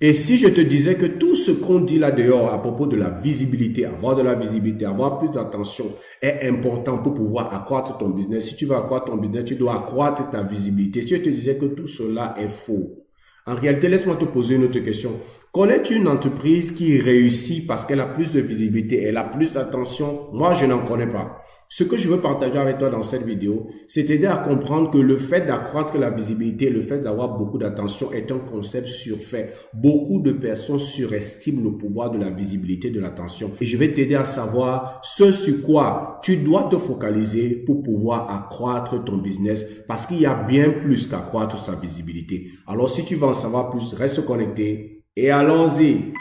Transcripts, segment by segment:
Et si je te disais que tout ce qu'on dit là dehors à propos de la visibilité, avoir de la visibilité, avoir plus d'attention est important pour pouvoir accroître ton business. Si tu veux accroître ton business, tu dois accroître ta visibilité. Si je te disais que tout cela est faux, en réalité, laisse-moi te poser une autre question. Connais-tu une entreprise qui réussit parce qu'elle a plus de visibilité, elle a plus d'attention? Moi, je n'en connais pas. Ce que je veux partager avec toi dans cette vidéo, c'est t'aider à comprendre que le fait d'accroître la visibilité, le fait d'avoir beaucoup d'attention est un concept surfait. Beaucoup de personnes surestiment le pouvoir de la visibilité, de l'attention. Et je vais t'aider à savoir ce sur quoi tu dois te focaliser pour pouvoir accroître ton business, parce qu'il y a bien plus qu'accroître sa visibilité. Alors, si tu veux en savoir plus, reste connecté et allons-y.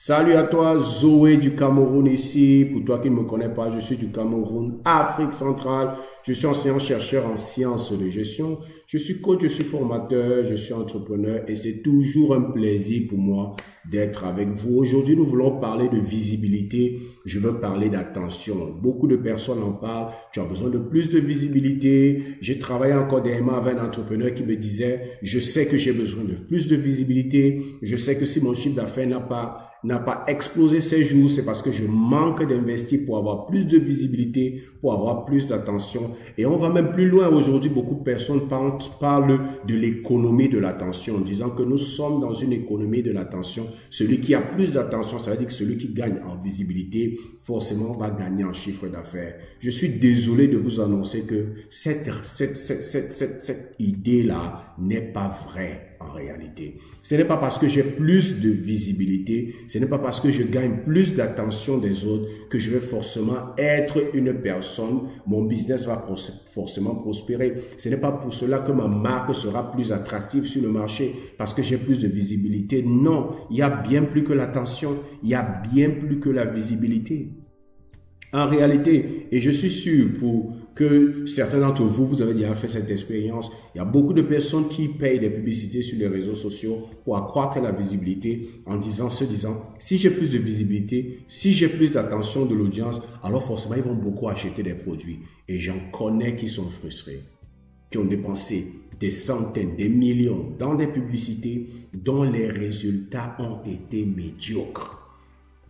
Salut à toi, Zoé du Cameroun ici. Pour toi qui ne me connais pas, je suis du Cameroun, Afrique centrale. Je suis enseignant-chercheur en sciences de gestion. Je suis coach, je suis formateur, je suis entrepreneur et c'est toujours un plaisir pour moi d'être avec vous. Aujourd'hui, nous voulons parler de visibilité. Je veux parler d'attention. Beaucoup de personnes en parlent. Tu as besoin de plus de visibilité. J'ai travaillé encore dernièrement avec un entrepreneur qui me disait, je sais que j'ai besoin de plus de visibilité. Je sais que si mon chiffre d'affaires n'a pas explosé ces jours, c'est parce que je manque d'investir pour avoir plus de visibilité, pour avoir plus d'attention. Et on va même plus loin. Aujourd'hui, beaucoup de personnes parlent de l'économie de l'attention, en disant que nous sommes dans une économie de l'attention. Celui qui a plus d'attention, ça veut dire que celui qui gagne en visibilité, forcément va gagner en chiffre d'affaires. Je suis désolé de vous annoncer que cette idée-là n'est pas vraie en réalité. Ce n'est pas parce que j'ai plus de visibilité, ce n'est pas parce que je gagne plus d'attention des autres que je vais forcément être une personne, mon business va forcément prospérer. Ce n'est pas pour cela que ma marque sera plus attractive sur le marché parce que j'ai plus de visibilité. Non, il y a bien plus que l'attention, il y a bien plus que la visibilité. En réalité, et je suis sûr que certains d'entre vous, vous avez déjà fait cette expérience, il y a beaucoup de personnes qui payent des publicités sur les réseaux sociaux pour accroître la visibilité se disant, si j'ai plus de visibilité, si j'ai plus d'attention de l'audience, alors forcément, ils vont beaucoup acheter des produits. Et j'en connais qui sont frustrés, qui ont dépensé des centaines, des millions dans des publicités dont les résultats ont été médiocres.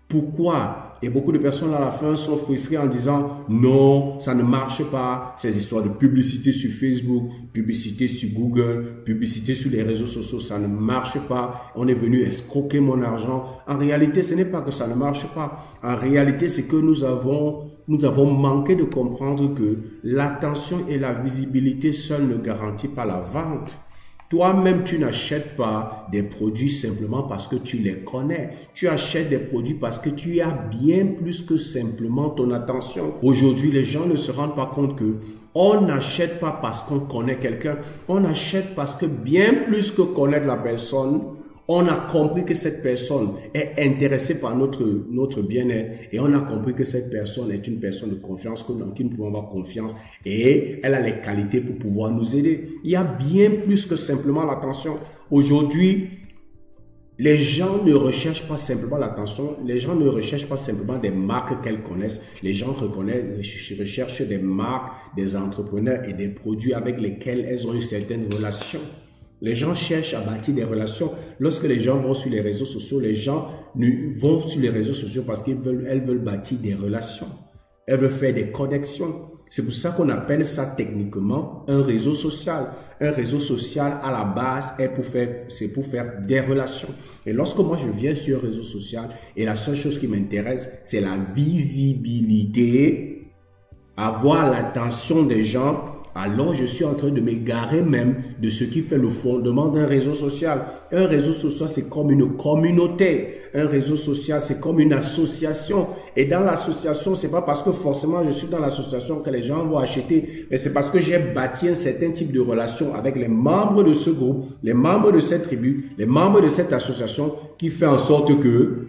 Pourquoi? Et beaucoup de personnes à la fin sont frustrées en disant non, ça ne marche pas. Ces histoires de publicité sur Facebook, publicité sur Google, publicité sur les réseaux sociaux, ça ne marche pas. On est venu escroquer mon argent. En réalité, ce n'est pas que ça ne marche pas. En réalité, c'est que nous avons manqué de comprendre que l'attention et la visibilité seules ne garantissent pas la vente. Toi-même, tu n'achètes pas des produits simplement parce que tu les connais. Tu achètes des produits parce que tu as bien plus que simplement ton attention. Aujourd'hui, les gens ne se rendent pas compte que on n'achète pas parce qu'on connaît quelqu'un. On achète parce que bien plus que connaître la personne, on a compris que cette personne est intéressée par notre bien-être et on a compris que cette personne est une personne de confiance, en qui nous pouvons avoir confiance et elle a les qualités pour pouvoir nous aider. Il y a bien plus que simplement l'attention. Aujourd'hui, les gens ne recherchent pas simplement l'attention, les gens ne recherchent pas simplement des marques qu'elles connaissent, les gens recherchent des marques, des entrepreneurs et des produits avec lesquels elles ont une certaine relation. Les gens cherchent à bâtir des relations. Lorsque les gens vont sur les réseaux sociaux, les gens vont sur les réseaux sociaux parce qu'elles veulent bâtir des relations. Elles veulent faire des connexions. C'est pour ça qu'on appelle ça techniquement un réseau social. Un réseau social, à la base, c'est pour faire des relations. Et lorsque moi je viens sur un réseau social et la seule chose qui m'intéresse, c'est la visibilité, avoir l'attention des gens, alors je suis en train de m'égarer même de ce qui fait le fondement d'un réseau social. Un réseau social, c'est comme une communauté. Un réseau social, c'est comme une association. Et dans l'association, c'est pas parce que forcément je suis dans l'association que les gens vont acheter, mais c'est parce que j'ai bâti un certain type de relation avec les membres de ce groupe, les membres de cette tribu, les membres de cette association qui fait en sorte que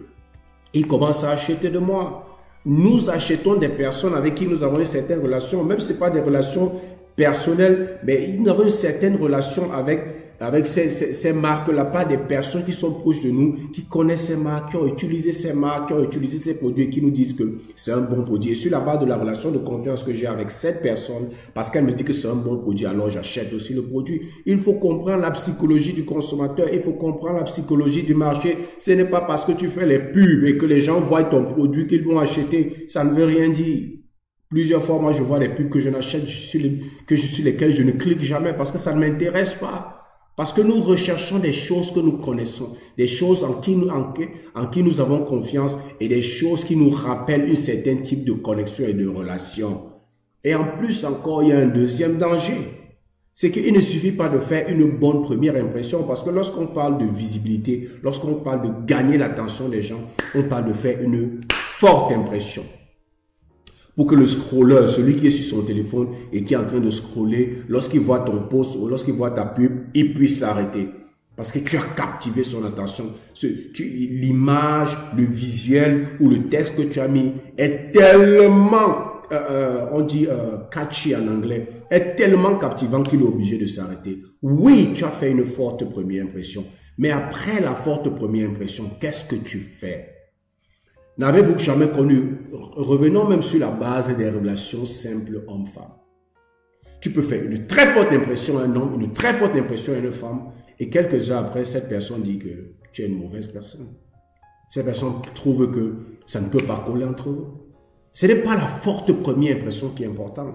ils commencent à acheter de moi. Nous achetons des personnes avec qui nous avons une certaine relation, même si ce n'est pas des relations personnelles, mais nous avons une certaine relation avec ces marques-là, pas des personnes qui sont proches de nous, qui connaissent ces marques, qui ont utilisé ces marques, qui ont utilisé ces produits et qui nous disent que c'est un bon produit. Et sur la base de la relation de confiance que j'ai avec cette personne, parce qu'elle me dit que c'est un bon produit, alors j'achète aussi le produit. Il faut comprendre la psychologie du consommateur, il faut comprendre la psychologie du marché. Ce n'est pas parce que tu fais les pubs et que les gens voient ton produit qu'ils vont acheter. Ça ne veut rien dire. Plusieurs fois, moi, je vois des pubs que je n'achète, sur lesquelles je ne clique jamais parce que ça ne m'intéresse pas. Parce que nous recherchons des choses que nous connaissons, des choses en qui nous avons confiance et des choses qui nous rappellent un certain type de connexion et de relation. Et en plus encore, il y a un deuxième danger. C'est qu'il ne suffit pas de faire une bonne première impression parce que lorsqu'on parle de visibilité, lorsqu'on parle de gagner l'attention des gens, on parle de faire une forte impression. Pour que le scroller, celui qui est sur son téléphone et qui est en train de scroller, lorsqu'il voit ton post ou lorsqu'il voit ta pub, il puisse s'arrêter. Parce que tu as captivé son attention. L'image, le visuel ou le texte que tu as mis est tellement, on dit catchy en anglais, est tellement captivant qu'il est obligé de s'arrêter. Oui, tu as fait une forte première impression. Mais après la forte première impression, qu'est-ce que tu fais? N'avez-vous jamais connu, revenons même sur la base des relations simples homme-femme. Tu peux faire une très forte impression à un homme, une très forte impression à une femme, et quelques heures après, cette personne dit que tu es une mauvaise personne. Cette personne trouve que ça ne peut pas coller entre eux. Ce n'est pas la forte première impression qui est importante.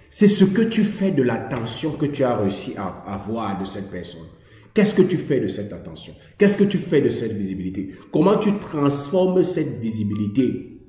C'est ce que tu fais de l'attention que tu as réussi à avoir de cette personne. Qu'est-ce que tu fais de cette attention? Qu'est-ce que tu fais de cette visibilité? Comment tu transformes cette visibilité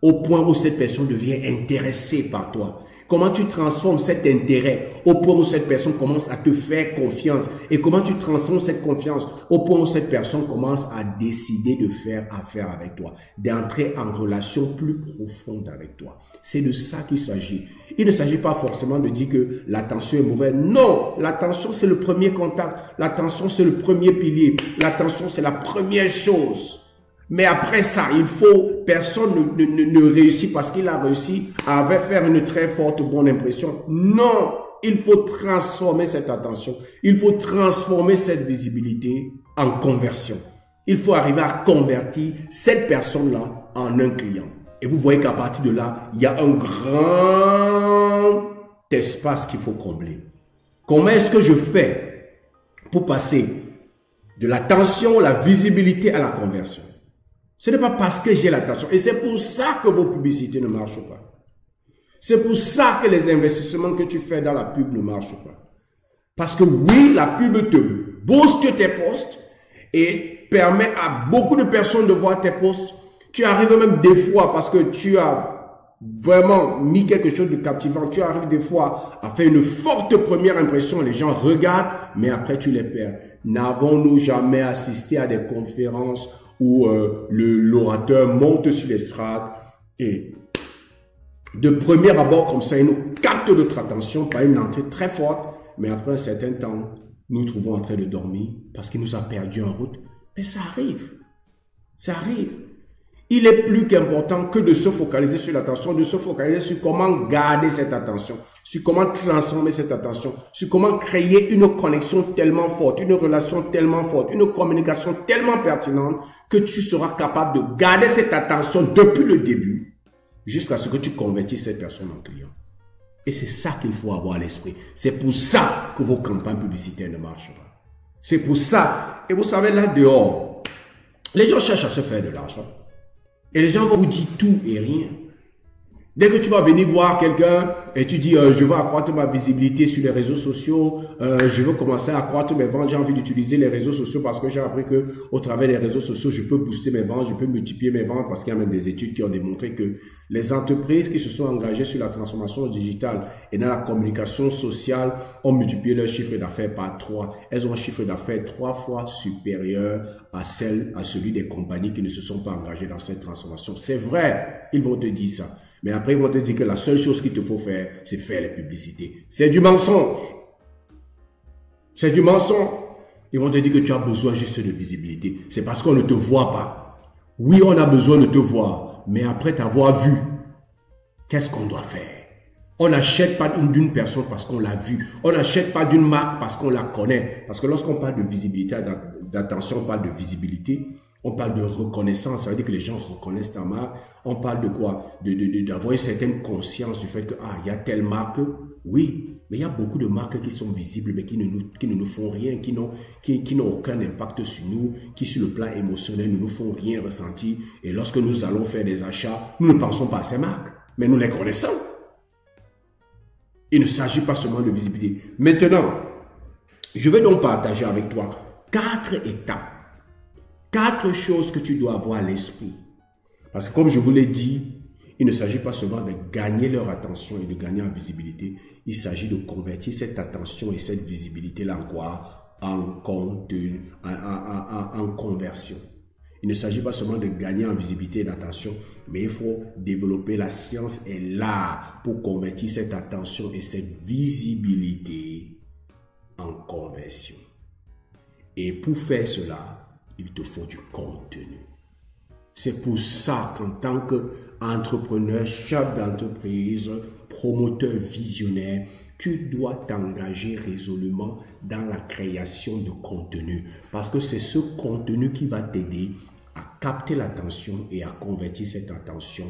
au point où cette personne devient intéressée par toi? Comment tu transformes cet intérêt au point où cette personne commence à te faire confiance? Et comment tu transformes cette confiance au point où cette personne commence à décider de faire affaire avec toi, d'entrer en relation plus profonde avec toi? C'est de ça qu'il s'agit. Il ne s'agit pas forcément de dire que l'attention est mauvaise. Non, l'attention c'est le premier contact. L'attention c'est le premier pilier. L'attention c'est la première chose. Mais après ça, personne ne réussit parce qu'il a réussi à faire une très forte bonne impression. Non, il faut transformer cette attention. Il faut transformer cette visibilité en conversion. Il faut arriver à convertir cette personne-là en un client. Et vous voyez qu'à partir de là, il y a un grand espace qu'il faut combler. Comment est-ce que je fais pour passer de l'attention, la visibilité à la conversion? Ce n'est pas parce que j'ai l'attention. Et c'est pour ça que vos publicités ne marchent pas. C'est pour ça que les investissements que tu fais dans la pub ne marchent pas. Parce que oui, la pub te booste tes posts et permet à beaucoup de personnes de voir tes posts. Tu arrives même des fois parce que tu as vraiment mis quelque chose de captivant. Tu arrives des fois à faire une forte première impression. Les gens regardent, mais après tu les perds. N'avons-nous jamais assisté à des conférences où l'orateur monte sur l'estrade et de premier abord comme ça, il nous capte notre attention par une entrée très forte, mais après un certain temps, nous nous trouvons en train de dormir parce qu'il nous a perdu en route. Mais ça arrive. Ça arrive. Il est plus qu'important que de se focaliser sur l'attention, de se focaliser sur comment garder cette attention, sur comment transformer cette attention, sur comment créer une connexion tellement forte, une relation tellement forte, une communication tellement pertinente que tu seras capable de garder cette attention depuis le début jusqu'à ce que tu convertisses cette personne en client. Et c'est ça qu'il faut avoir à l'esprit. C'est pour ça que vos campagnes publicitaires ne marchent pas. C'est pour ça. Et vous savez, là dehors, les gens cherchent à se faire de l'argent. Et les gens vont vous dire tout et rien. Dès que tu vas venir voir quelqu'un et tu dis je veux accroître ma visibilité sur les réseaux sociaux, je veux commencer à accroître mes ventes, j'ai envie d'utiliser les réseaux sociaux parce que j'ai appris que au travers des réseaux sociaux, je peux booster mes ventes, je peux multiplier mes ventes parce qu'il y a même des études qui ont démontré que les entreprises qui se sont engagées sur la transformation digitale et dans la communication sociale ont multiplié leur chiffre d'affaires par 3. Elles ont un chiffre d'affaires 3 fois supérieur à celui des compagnies qui ne se sont pas engagées dans cette transformation. C'est vrai, ils vont te dire ça. Mais après, ils vont te dire que la seule chose qu'il te faut faire, c'est faire les publicités. C'est du mensonge. C'est du mensonge. Ils vont te dire que tu as besoin juste de visibilité. C'est parce qu'on ne te voit pas. Oui, on a besoin de te voir. Mais après t'avoir vu, qu'est-ce qu'on doit faire? On n'achète pas d'une personne parce qu'on l'a vue. On n'achète pas d'une marque parce qu'on la connaît. Parce que lorsqu'on parle de visibilité, d'attention, on parle de visibilité. On parle de reconnaissance, ça veut dire que les gens reconnaissent ta marque. On parle de quoi? D'avoir une certaine conscience du fait que, il y a telle marque. Oui, mais il y a beaucoup de marques qui sont visibles, mais qui ne nous font rien, qui n'ont aucun impact sur nous, qui sur le plan émotionnel ne nous font rien ressentir. Et lorsque nous allons faire des achats, nous ne pensons pas à ces marques, mais nous les connaissons. Il ne s'agit pas seulement de visibilité. Maintenant, je vais donc partager avec toi 4 étapes. 4 choses que tu dois avoir à l'esprit. Parce que comme je vous l'ai dit, il ne s'agit pas seulement de gagner leur attention et de gagner en visibilité. Il s'agit de convertir cette attention et cette visibilité-là en quoi? En contenu, en conversion. Il ne s'agit pas seulement de gagner en visibilité et d'attention, mais il faut développer la science et l'art pour convertir cette attention et cette visibilité en conversion. Et pour faire cela, il te faut du contenu. C'est pour ça qu'en tant qu'entrepreneur, chef d'entreprise, promoteur visionnaire, tu dois t'engager résolument dans la création de contenu. Parce que c'est ce contenu qui va t'aider à capter l'attention et à convertir cette attention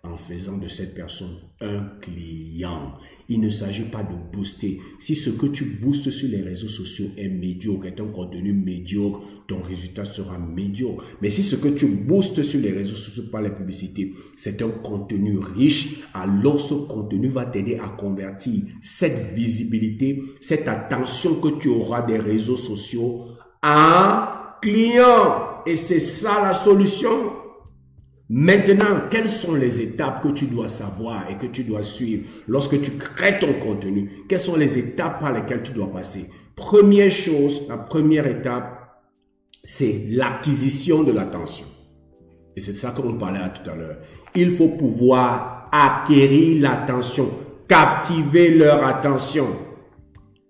en faisant de cette personne un client. Il ne s'agit pas de booster. Si ce que tu boostes sur les réseaux sociaux est médiocre, est un contenu médiocre, ton résultat sera médiocre. Mais si ce que tu boostes sur les réseaux sociaux par les publicités, c'est un contenu riche, alors ce contenu va t'aider à convertir cette visibilité, cette attention que tu auras des réseaux sociaux en client. Et c'est ça la solution. Maintenant, quelles sont les étapes que tu dois savoir et que tu dois suivre lorsque tu crées ton contenu? Quelles sont les étapes par lesquelles tu dois passer? Première chose, la première étape, c'est l'acquisition de l'attention. Et c'est de ça qu'on parlait tout à l'heure. Il faut pouvoir acquérir l'attention, captiver leur attention.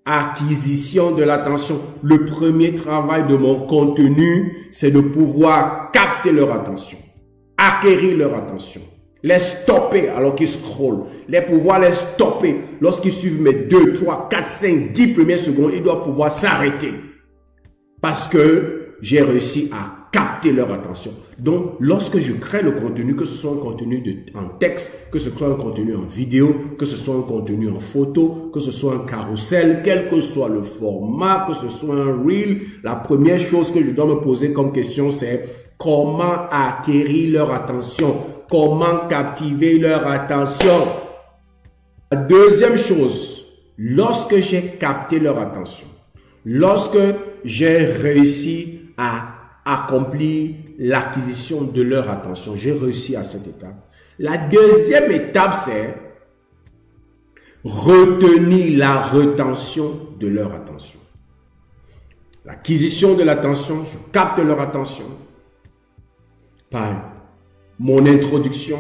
Acquisition de l'attention. Le premier travail de mon contenu, c'est de pouvoir capter leur attention. Acquérir leur attention, les stopper alors qu'ils scrollent, pouvoir les stopper lorsqu'ils suivent mes 2, 3, 4, 5, 10 premières secondes, ils doivent pouvoir s'arrêter parce que j'ai réussi à capter leur attention. Donc, lorsque je crée le contenu, que ce soit un contenu en texte, que ce soit un contenu en vidéo, que ce soit un contenu en photo, que ce soit un carrousel, quel que soit le format, que ce soit un reel, la première chose que je dois me poser comme question, c'est comment acquérir leur attention, comment captiver leur attention. La deuxième chose, lorsque j'ai capté leur attention, lorsque j'ai réussi à accomplir l'acquisition de leur attention, j'ai réussi à cette étape. La deuxième étape, c'est retenir la rétention de leur attention. L'acquisition de l'attention, je capte leur attention par mon introduction,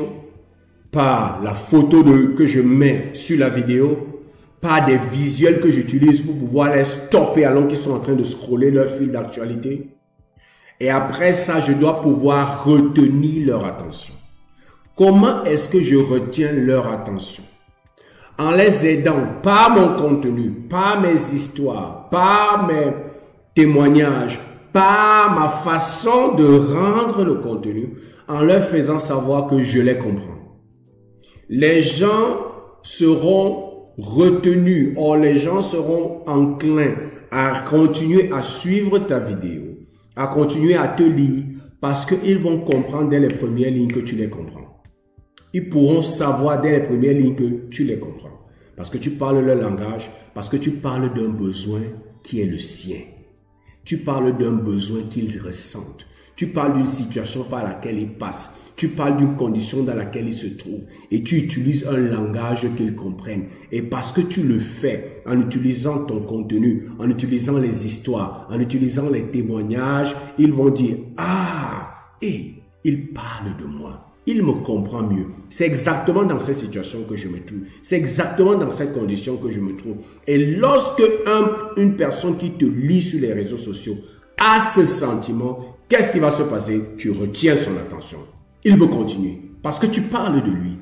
par la photo que je mets sur la vidéo, par des visuels que j'utilise pour pouvoir les stopper alors qu'ils sont en train de scroller leur fil d'actualité. Et après ça, je dois pouvoir retenir leur attention. Comment est-ce que je retiens leur attention? En les aidant par mon contenu, par mes histoires, par mes témoignages, par ma façon de rendre le contenu, en leur faisant savoir que je les comprends. Les gens seront retenus, or les gens seront enclins à continuer à suivre ta vidéo, à continuer à te lire, parce qu'ils vont comprendre dès les premières lignes que tu les comprends. Ils pourront savoir dès les premières lignes que tu les comprends. Parce que tu parles leur langage, parce que tu parles d'un besoin qui est le sien. Tu parles d'un besoin qu'ils ressentent. Tu parles d'une situation par laquelle ils passent. Tu parles d'une condition dans laquelle ils se trouvent. Et tu utilises un langage qu'ils comprennent. Et parce que tu le fais en utilisant ton contenu, en utilisant les histoires, en utilisant les témoignages, ils vont dire « Ah, il parle de moi. Il me comprend mieux. C'est exactement dans cette situation que je me trouve. C'est exactement dans cette condition que je me trouve. » Et lorsque une personne qui te lit sur les réseaux sociaux a ce sentiment, qu'est-ce qui va se passer? Tu retiens son attention. Il veut continuer. Parce que tu parles de lui.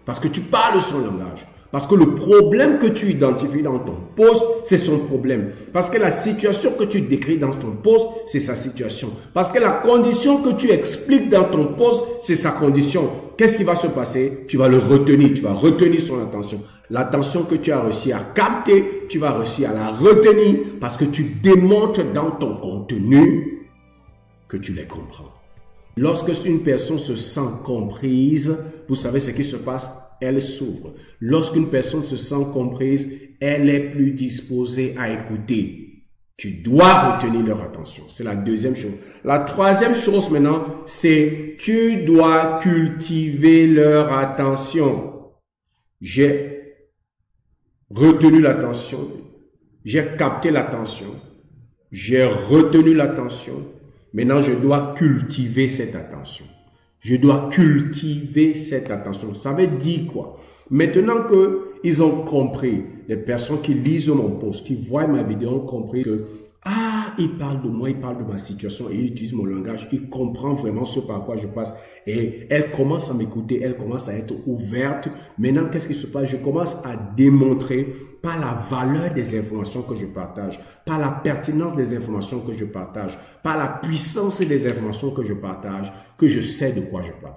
Parce que tu parles son langage. Parce que le problème que tu identifies dans ton post, c'est son problème. Parce que la situation que tu décris dans ton post, c'est sa situation. Parce que la condition que tu expliques dans ton post, c'est sa condition. Qu'est-ce qui va se passer? Tu vas le retenir. Tu vas retenir son attention. L'attention que tu as réussi à capter, tu vas réussir à la retenir parce que tu démontres dans ton contenu que tu les comprends. Lorsque une personne se sent comprise, vous savez ce qui se passe? Elle s'ouvre. Lorsqu'une personne se sent comprise, elle est plus disposée à écouter. Tu dois retenir leur attention. C'est la deuxième chose. La troisième chose maintenant, c'est tu dois cultiver leur attention. J'ai retenu l'attention. J'ai capté l'attention. J'ai retenu l'attention. Maintenant, je dois cultiver cette attention. Je dois cultiver cette attention. Ça veut dire quoi? Maintenant qu'ils ont compris, les personnes qui lisent mon post, qui voient ma vidéo ont compris que il parle de moi, il parle de ma situation et il utilise mon langage, il comprend vraiment ce par quoi je passe et elle commence à m'écouter, elle commence à être ouverte. Maintenant, qu'est-ce qui se passe? Je commence à démontrer par la valeur des informations que je partage, par la pertinence des informations que je partage, par la puissance des informations que je partage, que je sais de quoi je parle.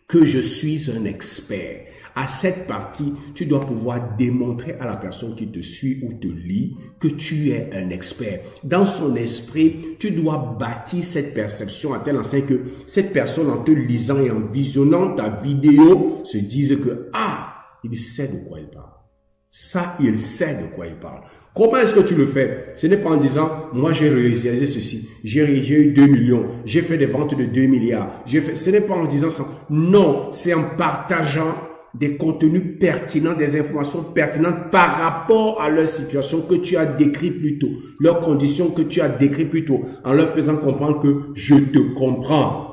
Que je suis un expert. À cette partie, tu dois pouvoir démontrer à la personne qui te suit ou te lit que tu es un expert. Dans son esprit, tu dois bâtir cette perception à tel enseigne que cette personne, en te lisant et en visionnant ta vidéo, se dise que il sait de quoi il parle. Ça, il sait de quoi il parle. Comment est-ce que tu le fais? Ce n'est pas en disant, moi j'ai réalisé ceci, j'ai eu 2 millions, j'ai fait des ventes de 2 milliards. Ce n'est pas en disant ça. Non, c'est en partageant des contenus pertinents, des informations pertinentes par rapport à leur situation que tu as décrit plus tôt, leurs conditions que tu as décrit plus tôt, en leur faisant comprendre que je te comprends.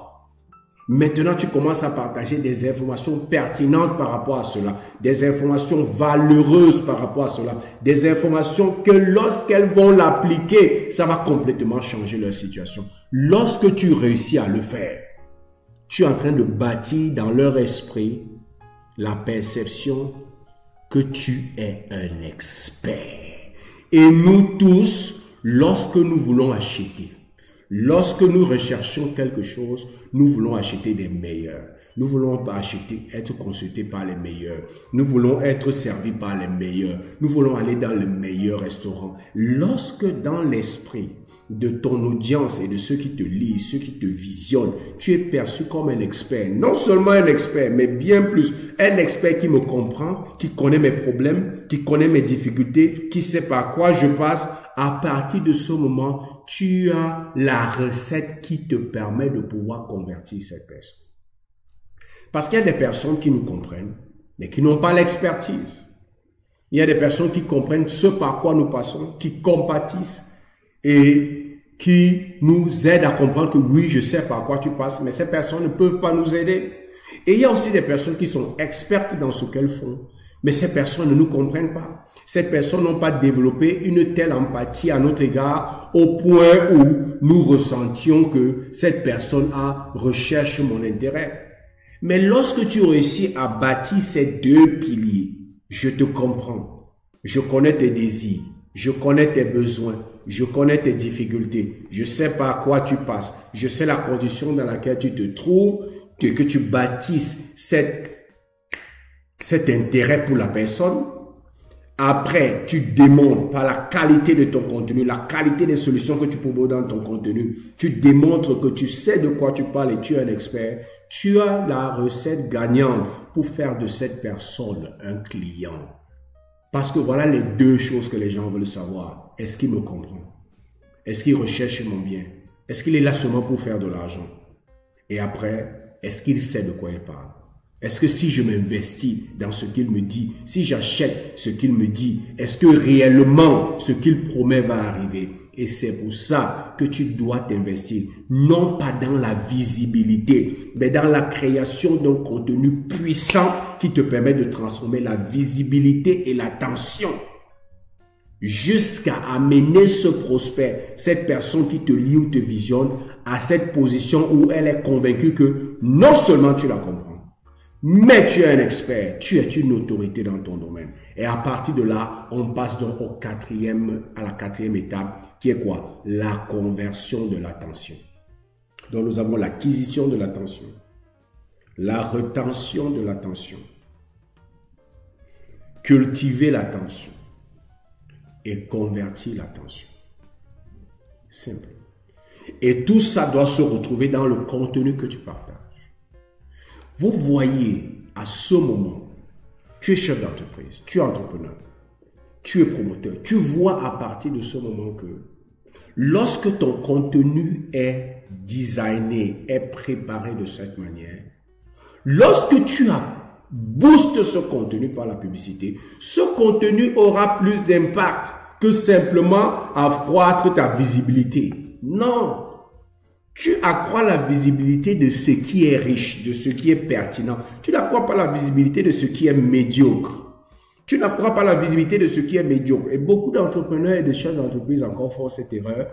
Maintenant, tu commences à partager des informations pertinentes par rapport à cela, des informations valeureuses par rapport à cela, des informations que lorsqu'elles vont l'appliquer, ça va complètement changer leur situation. Lorsque tu réussis à le faire, tu es en train de bâtir dans leur esprit la perception que tu es un expert. Et nous tous, lorsque nous voulons acheter, lorsque nous recherchons quelque chose, nous voulons acheter des meilleurs. Nous voulons acheter, être consultés par les meilleurs. Nous voulons être servis par les meilleurs. Nous voulons aller dans le meilleur restaurant. Lorsque dans l'esprit de ton audience et de ceux qui te lisent, ceux qui te visionnent, tu es perçu comme un expert. Non seulement un expert, mais bien plus. Un expert qui me comprend, qui connaît mes problèmes, qui connaît mes difficultés, qui sait par quoi je passe. À partir de ce moment, tu as la recette qui te permet de pouvoir convertir cette personne. Parce qu'il y a des personnes qui nous comprennent, mais qui n'ont pas l'expertise. Il y a des personnes qui comprennent ce par quoi nous passons, qui compatissent et qui nous aident à comprendre que oui, je sais par quoi tu passes, mais ces personnes ne peuvent pas nous aider. Et il y a aussi des personnes qui sont expertes dans ce qu'elles font, mais ces personnes ne nous comprennent pas. Ces personnes n'ont pas développé une telle empathie à notre égard au point où nous ressentions que cette personne recherche mon intérêt. Mais lorsque tu réussis à bâtir ces deux piliers, je te comprends, je connais tes désirs, je connais tes besoins, je connais tes difficultés, je sais par quoi tu passes, je sais la condition dans laquelle tu te trouves, que tu bâtisses cet intérêt pour la personne. Après, tu démontres par la qualité de ton contenu, la qualité des solutions que tu proposes dans ton contenu, tu démontres que tu sais de quoi tu parles et tu es un expert. Tu as la recette gagnante pour faire de cette personne un client. Parce que voilà les deux choses que les gens veulent savoir. Est-ce qu'il me comprend? Est-ce qu'il recherche mon bien? Est-ce qu'il est là seulement pour faire de l'argent? Et après, est-ce qu'il sait de quoi il parle? Est-ce que si je m'investis dans ce qu'il me dit, si j'achète ce qu'il me dit, est-ce que réellement ce qu'il promet va arriver? Et c'est pour ça que tu dois t'investir, non pas dans la visibilité, mais dans la création d'un contenu puissant qui te permet de transformer la visibilité et l'attention jusqu'à amener ce prospect, cette personne qui te lit ou te visionne, à cette position où elle est convaincue que non seulement tu la comprends, mais tu es un expert, tu es une autorité dans ton domaine. Et à partir de là, on passe donc à la quatrième étape, qui est quoi? La conversion de l'attention. Donc nous avons l'acquisition de l'attention, la rétention de l'attention, cultiver l'attention et convertir l'attention. Simple. Et tout ça doit se retrouver dans le contenu que tu partages. Vous voyez, à ce moment, tu es chef d'entreprise, tu es entrepreneur, tu es promoteur. Tu vois à partir de ce moment que lorsque ton contenu est designé, est préparé de cette manière, lorsque tu boostes ce contenu par la publicité, ce contenu aura plus d'impact que simplement accroître ta visibilité. Non! Tu accrois la visibilité de ce qui est riche, de ce qui est pertinent. Tu n'accrois pas la visibilité de ce qui est médiocre. Tu n'accrois pas la visibilité de ce qui est médiocre. Et beaucoup d'entrepreneurs et de chefs d'entreprise encore font cette erreur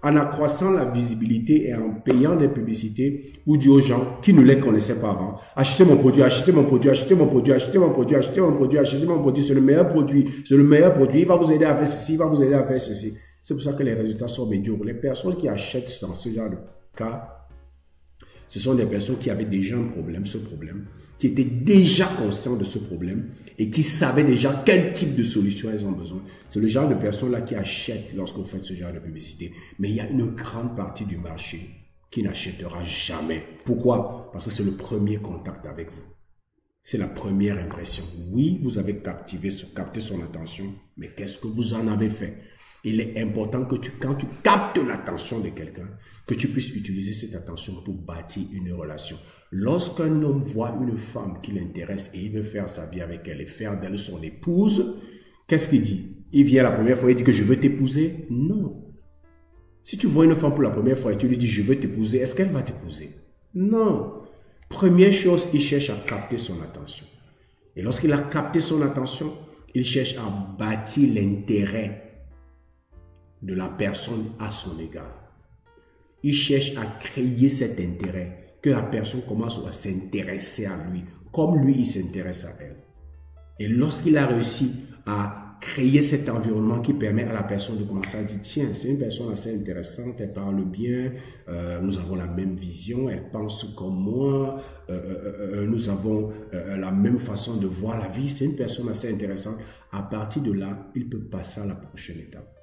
en accroissant la visibilité et en payant des publicités pour dire aux gens qui ne les connaissaient pas avant. Achetez mon produit, achetez mon produit, achetez mon produit, achetez mon produit, achetez mon produit, achetez mon produit. C'est le meilleur produit, c'est le meilleur produit. Il va vous aider à faire ceci, il va vous aider à faire ceci. C'est pour ça que les résultats sont médiocres. Les personnes qui achètent dans ce genre de cas, ce sont des personnes qui avaient déjà un problème, ce problème, qui étaient déjà conscients de ce problème et qui savaient déjà quel type de solution elles ont besoin. C'est le genre de personnes-là qui achètent lorsque vous faites ce genre de publicité. Mais il y a une grande partie du marché qui n'achètera jamais. Pourquoi? Parce que c'est le premier contact avec vous. C'est la première impression. Oui, vous avez capté son attention, mais qu'est-ce que vous en avez fait? Il est important que quand tu captes l'attention de quelqu'un, que tu puisses utiliser cette attention pour bâtir une relation. Lorsqu'un homme voit une femme qui l'intéresse et il veut faire sa vie avec elle et faire d'elle son épouse, qu'est-ce qu'il dit? Il vient la première fois et il dit que je veux t'épouser? Non. Si tu vois une femme pour la première fois et tu lui dis je veux t'épouser, est-ce qu'elle va t'épouser? Non. Première chose, il cherche à capter son attention. Et lorsqu'il a capté son attention, il cherche à bâtir l'intérêt de la personne à son égard. Il cherche à créer cet intérêt, que la personne commence à s'intéresser à lui, comme lui, il s'intéresse à elle. Et lorsqu'il a réussi à créer cet environnement qui permet à la personne de commencer à dire, tiens, c'est une personne assez intéressante, elle parle bien, nous avons la même vision, elle pense comme moi, nous avons la même façon de voir la vie, c'est une personne assez intéressante. À partir de là, il peut passer à la prochaine étape,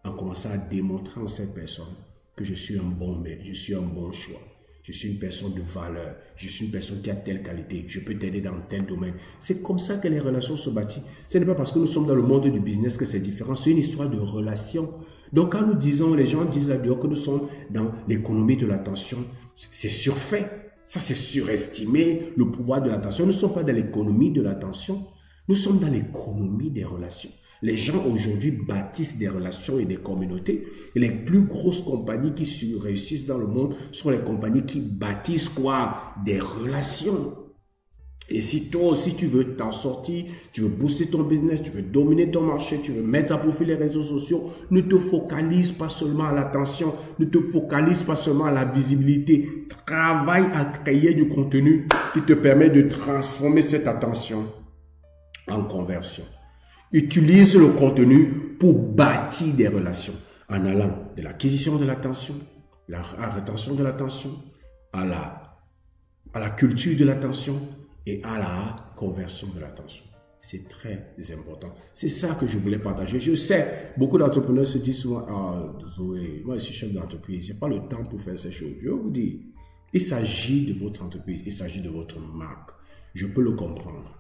en commençant à démontrer à cette personne que je suis un bon mec, je suis un bon choix, je suis une personne de valeur, je suis une personne qui a telle qualité, je peux t'aider dans tel domaine. C'est comme ça que les relations se bâtissent. Ce n'est pas parce que nous sommes dans le monde du business que c'est différent, c'est une histoire de relation. Donc quand nous disons, les gens disent là-dehors que nous sommes dans l'économie de l'attention, c'est surfait, ça c'est surestimé, le pouvoir de l'attention. Nous ne sommes pas dans l'économie de l'attention, nous sommes dans l'économie des relations. Les gens aujourd'hui bâtissent des relations et des communautés. Et les plus grosses compagnies qui réussissent dans le monde sont les compagnies qui bâtissent quoi? Des relations. Et si toi aussi tu veux t'en sortir, tu veux booster ton business, tu veux dominer ton marché, tu veux mettre à profit les réseaux sociaux, ne te focalise pas seulement à l'attention, ne te focalise pas seulement à la visibilité. Travaille à créer du contenu qui te permet de transformer cette attention en conversion. Utilise le contenu pour bâtir des relations en allant de l'acquisition de l'attention, la rétention de l'attention, à la culture de l'attention et à la conversion de l'attention. C'est très important. C'est ça que je voulais partager. Je sais, beaucoup d'entrepreneurs se disent souvent, ah, Zoé, moi je suis chef d'entreprise, je n'ai pas le temps pour faire ces choses. Je vous dis, il s'agit de votre entreprise, il s'agit de votre marque. Je peux le comprendre.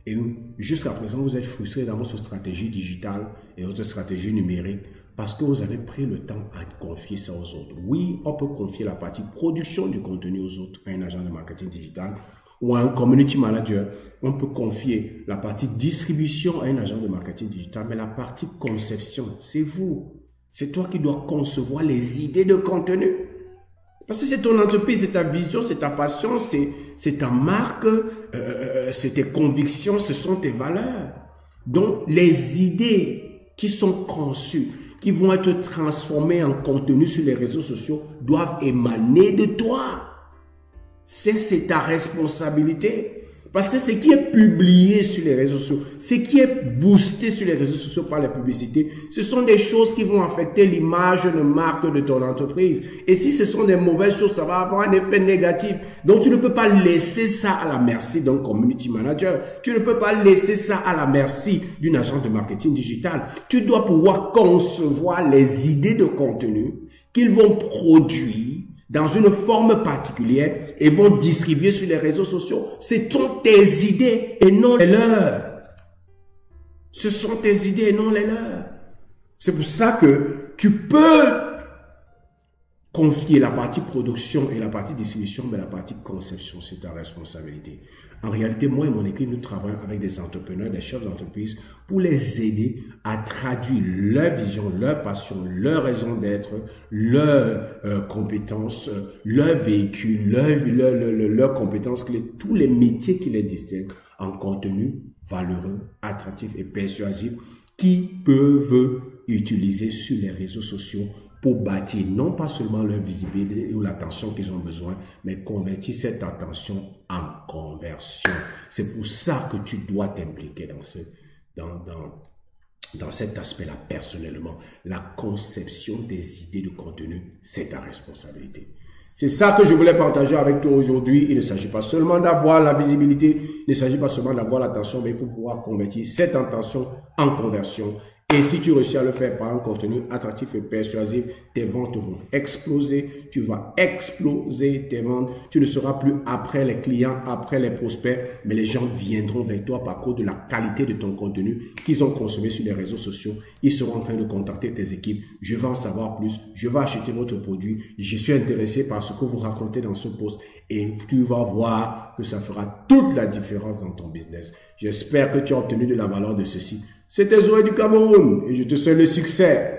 Et jusqu'à présent, vous êtes frustré dans votre stratégie digitale et votre stratégie numérique parce que vous avez pris le temps à confier ça aux autres. Oui, on peut confier la partie production du contenu aux autres, à un agent de marketing digital ou à un community manager. On peut confier la partie distribution à un agent de marketing digital, mais la partie conception, c'est vous. C'est toi qui dois concevoir les idées de contenu. Parce que c'est ton entreprise, c'est ta vision, c'est ta passion, c'est ta marque, c'est tes convictions, ce sont tes valeurs. Donc, les idées qui sont conçues, qui vont être transformées en contenu sur les réseaux sociaux, doivent émaner de toi. C'est ta responsabilité. Parce que ce qui est publié sur les réseaux sociaux, ce qui est boosté sur les réseaux sociaux par les publicités, ce sont des choses qui vont affecter l'image de marque de ton entreprise. Et si ce sont des mauvaises choses, ça va avoir un effet négatif. Donc, tu ne peux pas laisser ça à la merci d'un community manager. Tu ne peux pas laisser ça à la merci d'une agence de marketing digital. Tu dois pouvoir concevoir les idées de contenu qu'ils vont produire dans une forme particulière et vont distribuer sur les réseaux sociaux. Ce sont tes idées et non les leurs. Ce sont tes idées et non les leurs. C'est pour ça que tu peux confier la partie production et la partie distribution, mais la partie conception, c'est ta responsabilité. En réalité, moi et mon équipe, nous travaillons avec des entrepreneurs, des chefs d'entreprise pour les aider à traduire leur vision, leur passion, leur raison d'être, leurs compétences, leur véhicule, leurs compétences clés, tous les métiers qui les distinguent en contenu valeureux, attractif et persuasif qui peuvent utiliser sur les réseaux sociaux pour bâtir non pas seulement leur visibilité ou l'attention qu'ils ont besoin, mais convertir cette attention en conversion. C'est pour ça que tu dois t'impliquer dans cet aspect-là personnellement. La conception des idées de contenu, c'est ta responsabilité. C'est ça que je voulais partager avec toi aujourd'hui. Il ne s'agit pas seulement d'avoir la visibilité, il ne s'agit pas seulement d'avoir l'attention, mais pour pouvoir convertir cette attention en conversion. Et si tu réussis à le faire par un contenu attractif et persuasif, tes ventes vont exploser. Tu vas exploser tes ventes. Tu ne seras plus après les clients, après les prospects, mais les gens viendront vers toi par cause de la qualité de ton contenu qu'ils ont consommé sur les réseaux sociaux. Ils seront en train de contacter tes équipes. Je veux en savoir plus. Je veux acheter votre produit. Je suis intéressé par ce que vous racontez dans ce post. Et tu vas voir que ça fera toute la différence dans ton business. J'espère que tu as obtenu de la valeur de ceci. C'était Zoé du Cameroun et je te souhaite le succès.